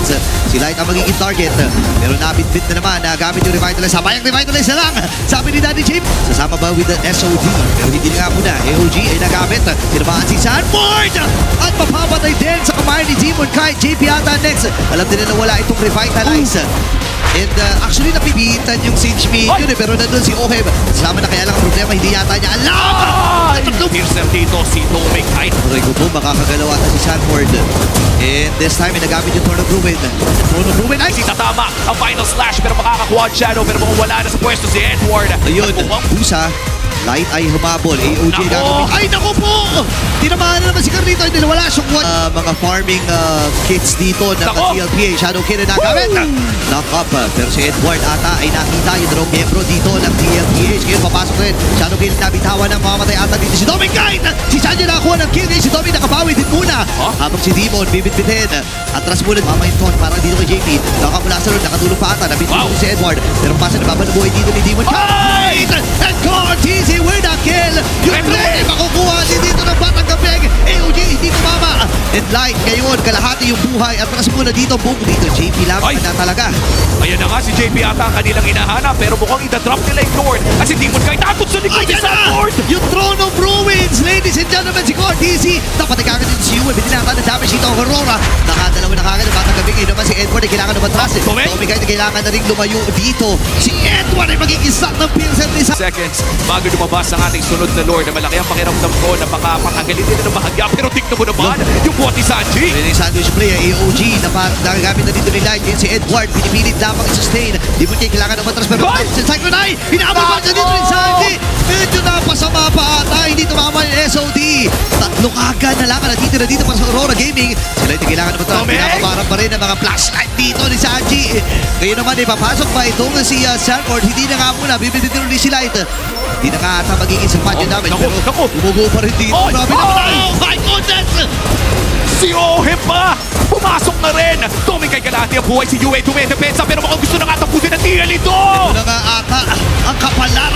Revitalize. Si Light ang magiging target. Pero nabitbit na naman. Nagamit yung Revitalize. Sabayang Revitalize na lang. Sabi ni Daddy Jim. Sasama ba with the SOD? Pero hindi na nga muna. AOG ay nagamit. Tinamaan si Sanford. At mapapatay din sa kamay ni Demon kahit JP ata next. Alam din na nawala itong Revitalize. And actually napipitan yung Siege Minion pero nandun si Oheb. Kasama na kaya lang ang problema, hindi yata niya alam! Piercer dito si Tomek. Ay, Aray ko po, makakagalaw ata si Sanford. And this time, nagamit yung Throne of Ruin. Throne of Ruin, ay! si tatama ang final slash pero makakakuha ang Shadow pero mukhang wala na sa pwesto si Edward. Ayun, At mukhang Busa. Light ay humabol. AOG Nako! gagawin. Ay, naku po! Tinamaan na naman si Carlito. Hindi wala siyang mga farming kits dito ng Nako! TLPA. Shadow King na nagamit. Knock up. Pero si Edward ata ay nakita yung dalawang membro dito ng TLPA. Ngayon papasok rin. Shadow King nabitawan ng mamamatay ata dito. Si Dominic Knight! Si Sanji nakakuha ng kill. Si Dominic nakabawi din muna. Habang si Demon bibit-bitin. Atras muna. Mamainton para dito kay JP. Nakamula sa ron. Nakatulong pa ata. Nabitulong si Edward. Pero pasa na babalubuhay dito ni Demon Knight! And Cortez with a kill! Yung play makukuha din dito ng Batang Gabeng. AOG hindi tumama. And Light ngayon kalahati yung buhay. Atras muna dito. Boom dito. JP lang Ay! na talaga. ayan na nga si JP ata ang kanilang hinahanap pero mukhang ida-drop nila yung Lord. At si Demon kahit takot sa likod si Ayan na! Sanford. Yung Throne of Ruins! Ladies and gentlemen, si Cortez. Dapat ay kagad dito si Yue. Bininata ng damage dito ang Aurora. Nakadalawa na kagad ang Batang Gabeng. Ngayon naman si Edward ay kailangan umatras. Tommy? Tommy kahit kailangan na rin lumayo dito. Si Edward ay magiging start ng Pilsen ni Seconds bago lumabas ang ating sunod na Lord na malaki ang pakiramdam ko na makapangagalit din ng bahagya pero tignan mo naman yung buhat ni Sanji. Pwede yung sandwich play, AOG na nagagamit na dito ni Light. Yun si Edward, pinipilit lamang i-sustain. Di mo kailangan ng matras pero si Cyclone Eye, hinabang pa siya dito ni Sanji. Medyo napasama pa ata, hindi tumama yung SOD. Tatlong aga na lang na dito para sa Aurora Gaming. Sila hindi kailangan ng matras. Tommy! Pinakaparang pa rin ang mga flashlight dito ni Sanji. Ngayon naman, papasok pa itong si Sanford. Hindi na nga muna, bibitin ulit si Light. Hindi na nga ata magiging sapat yung damage. Naku, Pero naku. bumubuo pa rin dito. Oy, Grabe naman. oy! Oh my goodness! Si Oheb pa! Pumasok na rin! Tommy kay kalahati ang buhay si Yue dumedepensa pero mukhang gusto na nga tapusin ang TL ito! Ito na nga ata ang kapalaran.